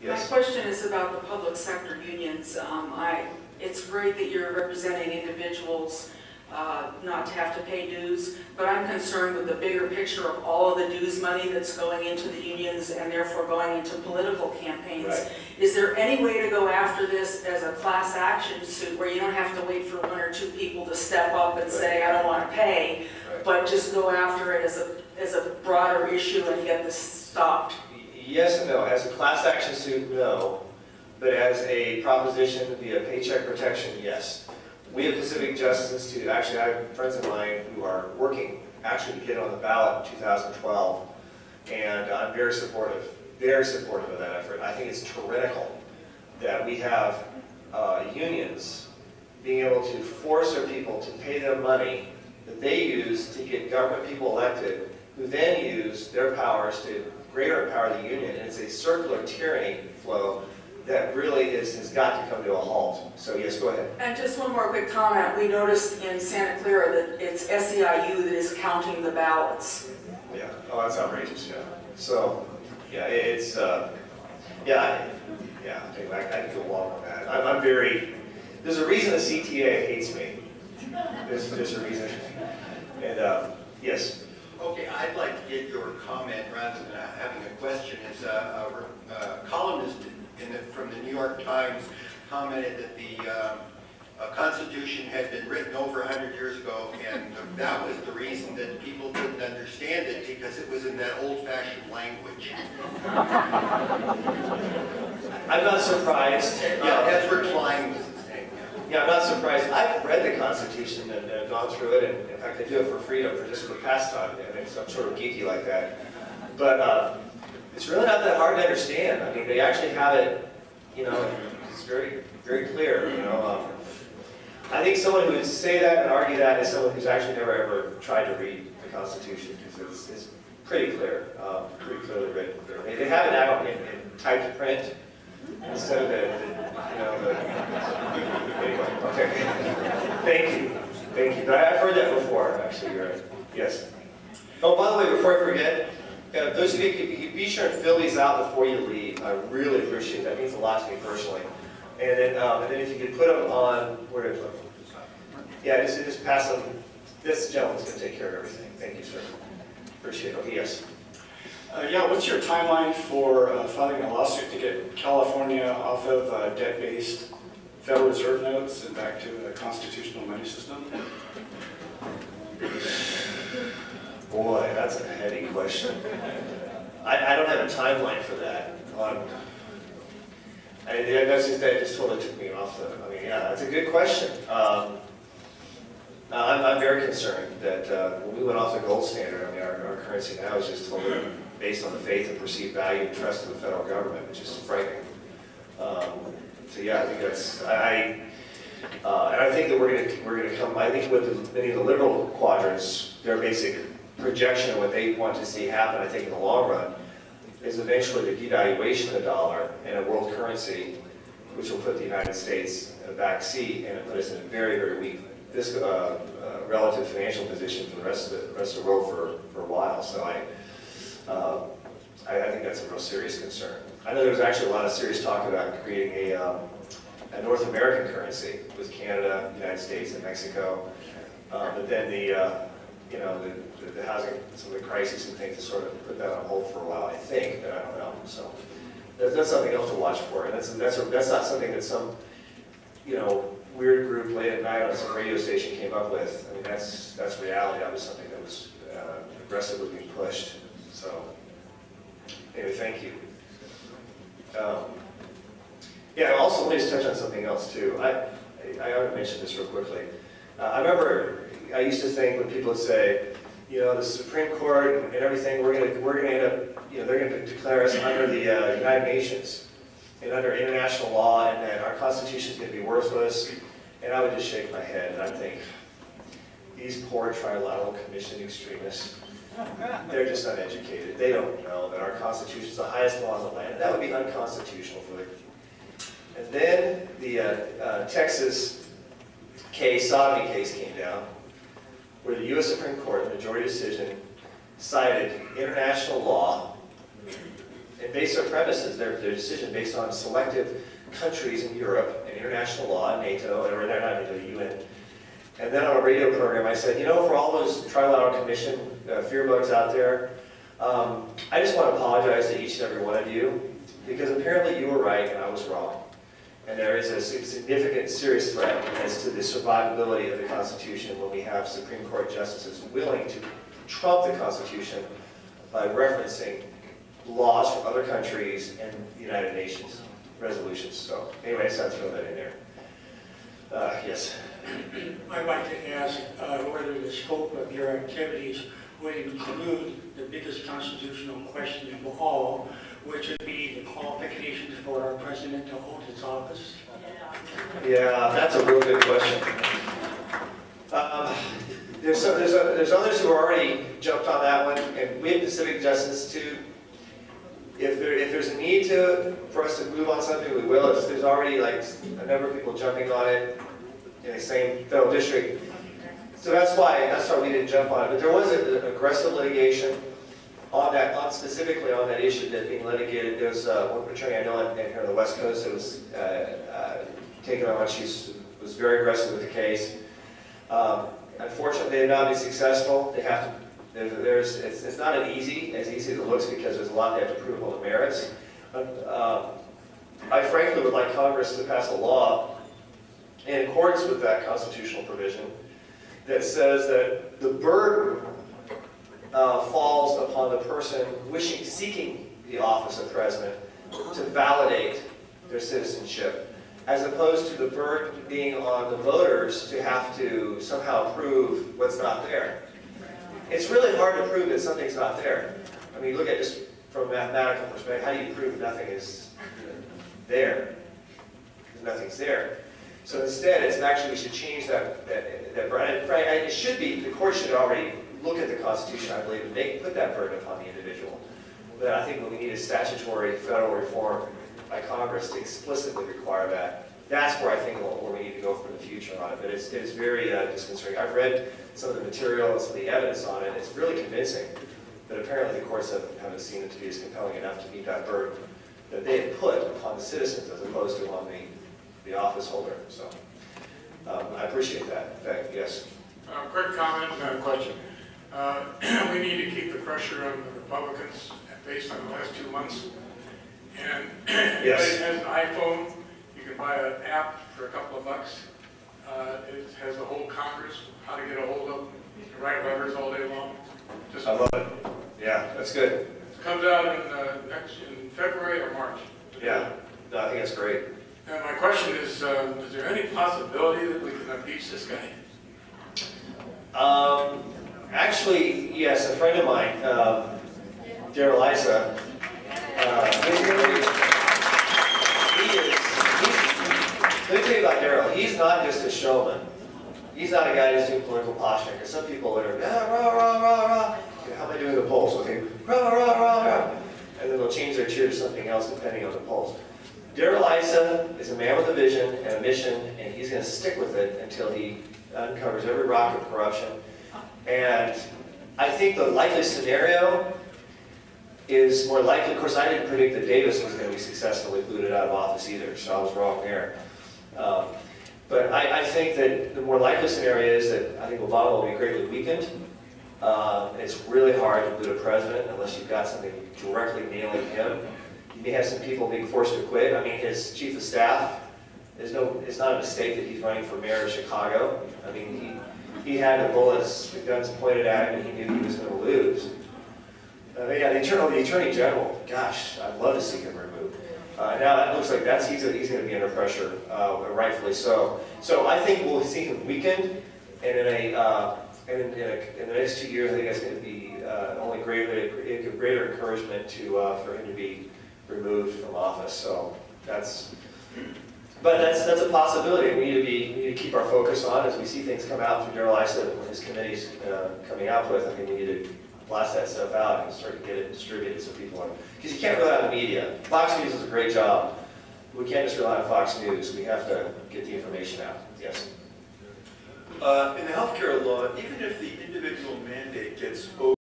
Yes. My question is about the public sector unions. It's great that you're representing individuals not to have to pay dues, but I'm concerned with the bigger picture of all of the dues money that's going into the unions and therefore going into political campaigns. Right. Is there any way to go after this as a class action suit where you don't have to wait for one or two people to step up and say, I don't want to pay, but just go after it as a broader issue and get this stopped? Yes and no. As a class action suit, no. But as a proposition via paycheck protection, yes. We at Pacific Justice Institute, actually I have friends of mine who are working actually to get on the ballot in 2012, and I'm very supportive of that effort. I think it's tyrannical that we have unions being able to force their people to pay them money that they use to get government people elected, who then use their powers to greater empower the union. And it's a circular tyranny flow that really has got to come to a halt. So yes, go ahead. And just one more quick comment. We noticed in Santa Clara that it's SEIU that is counting the ballots. Yeah, oh, that's outrageous, yeah. So, yeah, it's, anyway, I can go along with that. I'm very, there's a reason the CTA hates me. There's a reason. And, yes. Okay, I'd like to get your comment rather than having a question. As a columnist from the New York Times commented that the Constitution had been written over 100 years ago, and that was the reason that people couldn't understand it, because it was in that old-fashioned language. I'm not surprised. Yeah, that's where Klein was saying. Yeah, I'm not surprised. I've read the Constitution and gone through it, and in fact I do it for freedom, just for pastime, and I'm sort of geeky like that. But it's really not that hard to understand. I mean, they actually have it, you know, it's very, very clear, you know. I think someone who would say that and argue that is someone who's actually never ever tried to read the Constitution, because it's pretty clear, pretty clearly written. They have it out in typed print instead of anyway, okay. Thank you. But I've heard that before, actually, you're right. Yes. Oh, by the way, before I forget, those of you, be sure and fill these out before you leave. I really appreciate that. It means a lot to me personally. And then if you could put them on, where to put them? Yeah, just pass them. This gentleman's going to take care of everything. Thank you, sir. Appreciate it. Okay, yes. Yeah, what's your timeline for filing a lawsuit to get California off of debt-based Federal Reserve notes and back to a constitutional money system? Boy, that's a heady question. I don't have a timeline for that. That just totally took me off the, I mean, yeah, that's a good question. I'm very concerned that when we went off the gold standard, I mean, our currency now is just totally based on the faith and perceived value and trust of the federal government, which is frightening. So yeah, I think that's, and I think that we're gonna come, I think with many of the liberal quadrants, their basic projection of what they want to see happen, I think in the long run, is eventually the devaluation of the dollar and a world currency, which will put the United States in a back seat and put us in a very, very weak relative financial position for the rest of the world for a while. So I think that's a real serious concern. I know there was actually a lot of serious talk about creating a North American currency with Canada, United States, and Mexico, but then the housing, some of the crises and things, to sort of put that on hold for a while, I think, but I don't know. So that's something else to watch for, and that's not something that some, weird group late at night on some radio station came up with. I mean, that's reality. That was something that was aggressively being pushed. So anyway, thank you. Yeah, also let me just touch on something else too. I ought to mention this real quickly. I remember I used to think when people would say, the Supreme Court and everything, we're gonna end up, they're gonna declare us under the United Nations and under international law, and that our Constitution is gonna be worthless. And I would just shake my head and I'd think, these poor trilateral commission extremists, they're just uneducated. They don't know that our Constitution is the highest law in the land. That would be unconstitutional for them. And then the Texas sodomy case came down, where the U.S. Supreme Court, in a majority decision, cited international law and base their premises, their decision based on selective countries in Europe and international law, NATO, or not NATO, UN. And then on a radio program, I said, you know, for all those Trilateral Commission fear bugs out there, I just want to apologize to each and every one of you, because apparently you were right and I was wrong. And there is a significant, serious threat as to the survivability of the Constitution when we have Supreme Court justices willing to trump the Constitution by referencing laws from other countries and the United Nations resolutions. So anyway, I just had to throw that in there. Yes. I'd like to ask whether the scope of your activities would include the biggest constitutional question of all, which would be the qualifications for our president to hold his office. Yeah, that's a real good question. There's others who already jumped on that one, and we have Pacific Justice too. If there's a need for us to move on something, we will. There's already like a number of people jumping on it in the same federal district. So that's why we didn't jump on it. But there was an aggressive litigation on that, specifically on that issue that's being litigated. There's one attorney I know here on the West Coast that was taken on. She was very aggressive with the case. Unfortunately, they have not been successful. They have to. It's not as easy as it looks, because there's a lot they have to prove on the merits. I frankly would like Congress to pass a law in accordance with that constitutional provision that says that the burden falls upon the person seeking the office of president to validate their citizenship, as opposed to the burden being on the voters to have to somehow prove what's not there. It's really hard to prove that something's not there. I mean, look at just from a mathematical perspective, how do you prove nothing is there? Because nothing's there. So instead, it's actually, we should change that it should be, the court should already look at the Constitution, I believe, and put that burden upon the individual. But I think what we need is statutory federal reform by Congress to explicitly require that. That's where I think where we need to go for the future on it. But it's very disconcerting. I've read some of the material and some of the evidence on it. It's really convincing. But apparently the courts haven't seen it to be as compelling enough to meet that burden that they have put upon the citizens as opposed to on the office holder. So I appreciate that. In fact, yes. Quick comment and a question. We need to keep the pressure on the Republicans based on the last 2 months. And Yes. Anybody has an iPhone, you can buy an app for a couple of bucks. It has the whole Congress, how to get a hold of them, write letters all day long. I love it. Yeah, that's good. It comes out in February or March. Yeah, no, I think that's great. And my question is there any possibility that we can impeach this guy? Actually, yes, a friend of mine, Darrell Issa, let me tell you about Darrell. He's not just a showman. He's not a guy who's doing political posturing. Because some people that are, rah, rah, rah, rah. Okay, how am I doing the polls? Okay, rah, rah, rah, rah. And then they'll change their cheer to something else depending on the polls. Darrell Issa is a man with a vision and a mission, and he's going to stick with it until he uncovers every rock of corruption. And I think the likely scenario is more likely. Of course, I didn't predict that Davis was going to be successfully booted out of office either, so I was wrong there. But I think that the more likely scenario is that I think Obama will be greatly weakened. It's really hard to boot a president unless you've got something directly nailing him. You may have some people being forced to quit. I mean, his chief of staff, it's not a mistake that he's running for mayor of Chicago. I mean, he had the bullets, the guns pointed at him, and he knew he was going to lose. Yeah, the attorney general, gosh, I'd love to see him removed. Now it looks like he's going to be under pressure, rightfully so. So I think we'll see him weakened, and in the next 2 years, I think that's going to be only greater encouragement for him to be removed from office. So that's a possibility. We need to keep our focus on as we see things come out through Darrell Issa and his committee's coming out with. I think we need to blast that stuff out and start to get it distributed so people are, because you can't rely on the media. Fox News does a great job. We can't just rely on Fox News. We have to get the information out. Yes. In the healthcare law, even if the individual mandate gets over